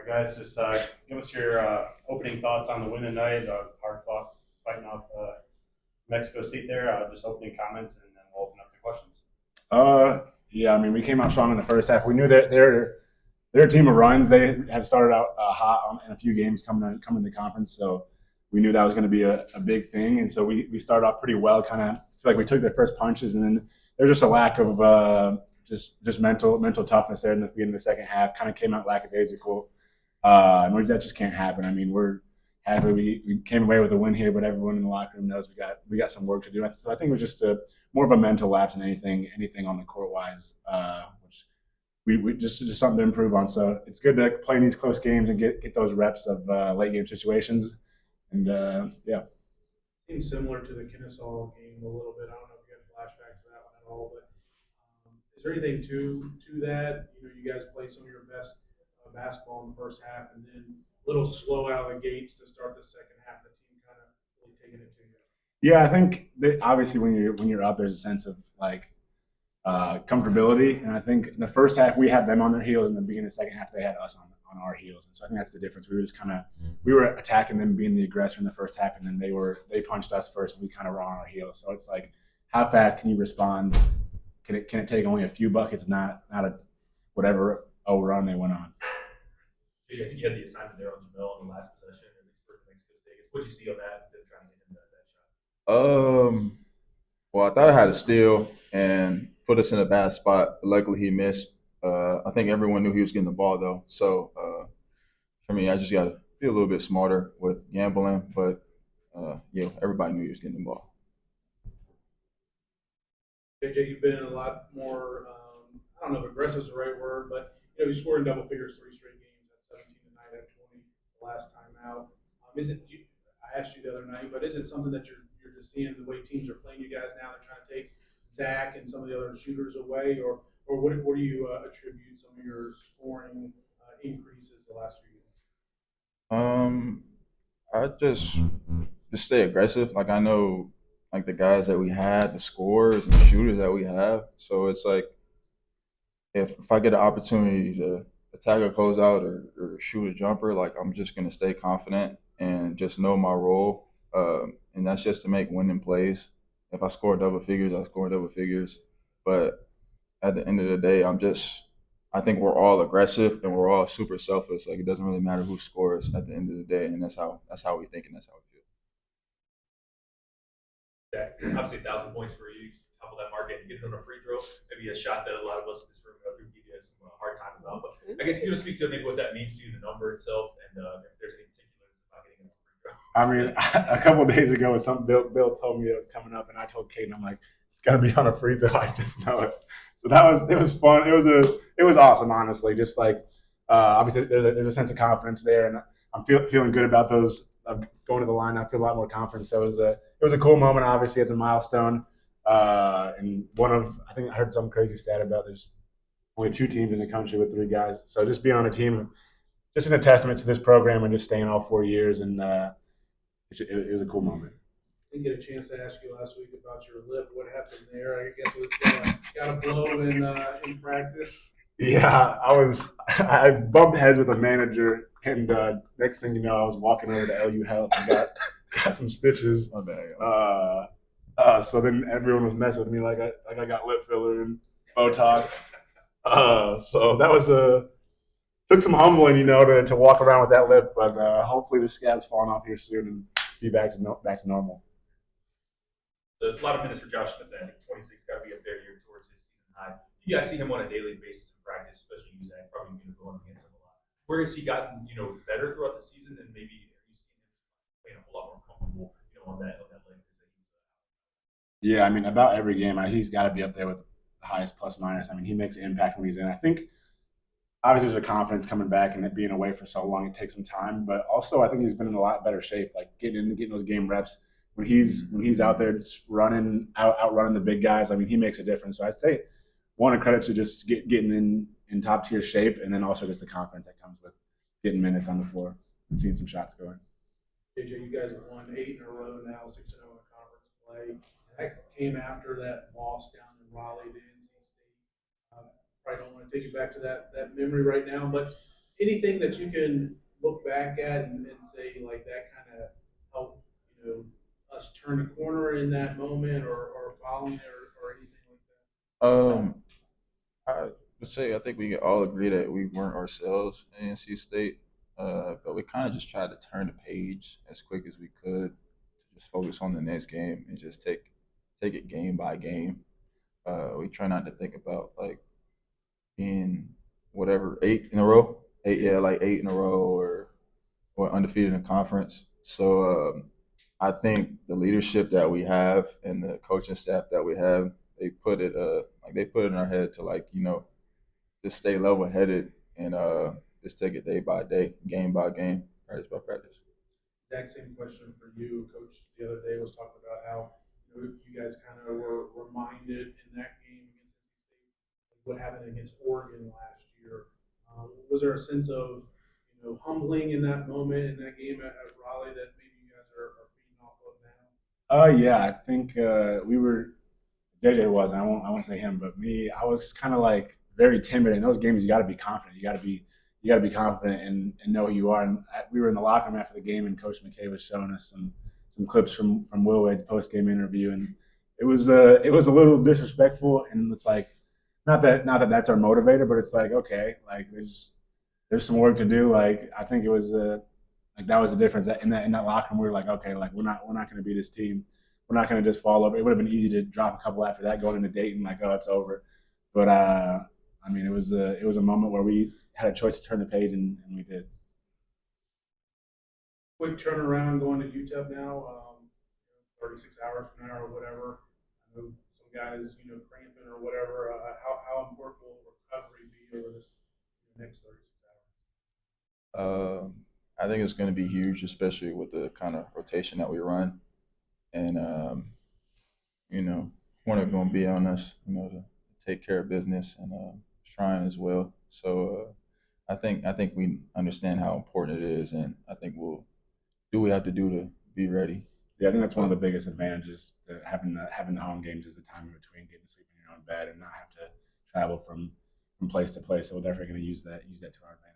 All right, guys, just give us your opening thoughts on the win tonight. Hard fought fighting off Mexico State there. Just opening comments, and then we'll open up to questions. Yeah, I mean, we came out strong in the first half. We knew that they're a team of runs. They had started out hot in a few games coming to conference, so we knew that was going to be a big thing. And so we started off pretty well. Kind of feel like we took their first punches, and then there's just a lack of just mental toughness there in the beginning of the second half. Kind of came out lackadaisical, and that just can't happen. I mean, we're happy we came away with a win here, but everyone in the locker room knows we got some work to do. So I think it was just more of a mental lapse than anything on the court wise, which we just something to improve on. So it's good to play in these close games and get those reps of late game situations. And yeah. Seems similar to the Kennesaw game a little bit. I don't know if you got flashbacks to that one at all, but is there anything to that? You know, you guys played some of your best basketball in the first half, and then a little slow out of the gates to start the second half. The team kind of really taking it to you. Yeah, I think that obviously when you're up, there's a sense of like comfortability, and I think in the first half we had them on their heels, and in the beginning of the second half they had us on our heels, and so I think that's the difference. We were just we were attacking them, being the aggressor in the first half, and then they punched us first, and we kind of were on our heels. So it's like, how fast can you respond? Can it take only a few buckets, not a whatever run they went on? I think you had the assignment there on Jamel in the last possession, at least for Mexico State. What did you see on that? Trying to get him that shot. Well, I thought I had a steal and put us in a bad spot. But luckily, he missed. I think everyone knew he was getting the ball though. So for me, I just got to be a little bit smarter with gambling. But yeah, everybody knew he was getting the ball. JJ, you've been a lot more. I don't know if aggressive is the right word, but you scored in double figures 3 straight games at 17 tonight at 20 the last time out. Is it? I asked you the other night, but is it something that you're just seeing the way teams are playing you guys now? They're trying to take Zach and some of the other shooters away, or what do you attribute some of your scoring increases the last few years? I just stay aggressive. Like I know, like the guys that we had, the scorers and the shooters that we have. So it's like if I get an opportunity to attack a closeout or shoot a jumper, like I'm just gonna stay confident and just know my role. And that's just to make winning plays. If I score double figures, I score double figures. But at the end of the day, I think we're all aggressive and we're all super selfish. Like it doesn't really matter who scores at the end of the day, and that's how we think and that's how we feel. Zach, obviously 1,000 points for you. Top of that market and get it on a free throw. Maybe a shot that a lot of us in this room have give you some hard time about. But I guess you want to speak to maybe what that means to you, the number itself, and if there's any particulars about getting it on a free throw. I mean, a couple of days ago, Bill told me it was coming up, and I told Kate, I'm like, it's got to be on a free throw. I just know it. So it was fun. It was awesome, honestly. Just like obviously there's a sense of confidence there, and I'm feeling good about those. Going to the line, I feel a lot more confident. So it was a cool moment. Obviously, it's a milestone, and I think I heard some crazy stat about there's only 2 teams in the country with 3 guys. So just being on a team, just a testament to this program and just staying all 4 years, and it was a cool moment. Didn't get a chance to ask you last week about your lip. What happened there? I guess it was got a blow in practice. Yeah, I bumped heads with a manager, and next thing you know, I was walking over to LU Health and got some stitches. My bad. So then everyone was messing with me like I got lip filler and Botox. So that was took some humbling, to walk around with that lip, but hopefully the scab's falling off here soon and be back to normal. A lot of minutes for Josh Smith. I think 26 got to be up there here towards his season high. You guys see him on a daily basis in practice, especially you, Zach, probably going against him a lot. Where has he gotten, better throughout the season, and maybe are you seeing him playing a whole lot more comfortable, on that leg? Yeah, I mean, about every game, he's got to be up there with the highest plus minus. I mean, he makes an impact when he's in. I think obviously there's a confidence coming back, and it being away for so long, it takes some time. But also, I think he's been in a lot better shape, like getting those game reps. When he's out there just outrunning the big guys, I mean, he makes a difference. So I'd say one, a credit to just getting in top tier shape, and then also just the confidence that comes with getting minutes on the floor and seeing some shots going. JJ, you guys have won 8 in a row now, 6-0 in conference play. That came after that loss down in Raleigh to NC State. Probably don't want to take you back to that memory right now, but anything that you can look back at and say like that kind of helped, us turn the corner in that moment or following it or anything like that? I would say I think we can all agree that we weren't ourselves at NC State, but we kind of just tried to turn the page as quick as we could to just focus on the next game and just take it game by game. We try not to think about like being whatever 8 in a row, like 8 in a row or undefeated in conference. So I think the leadership that we have and the coaching staff that we have, they put it in our head to like just stay level headed and just take it day by day, game by game, practice by practice. Exact same question for you. Coach the other day was talking about how you guys kind of were reminded in that game against NC State what happened against Oregon last year. Was there a sense of humbling in that moment in that game at Raleigh that maybe you guys are feeding off of now? Yeah, I think we were. JJ was. I won't say him, but me. I was kind of like very timid in those games. You got to be confident. You got to be confident and know who you are. And we were in the locker room after the game, and Coach McKay was showing us some clips from Will Wade's post game interview, and it was a little disrespectful. And it's like not that that's our motivator, but it's like okay, like there's some work to do. Like I think it was like that was the difference in that locker room. We were like okay, like we're not going to be this team. We're not going to just fall over. It would have been easy to drop a couple after that, going into Dayton like oh it's over. But I mean it was a moment where we had a choice to turn the page and we did. Quick turnaround going to UTEP now, 36 hours from now or whatever. I know some guys, cramping or whatever. How important will recovery be over this next 36 hours? I think it's going to be huge, especially with the kind of rotation that we run, and one are going to be on us, to take care of business and Shrine as well. So I think we understand how important it is, and I think we'll do what we have to do to be ready. Yeah, I think that's one of the biggest advantages that having the home games is the time in between getting to sleep in your own bed and not have to travel from place to place. So we're definitely going to use that to our advantage.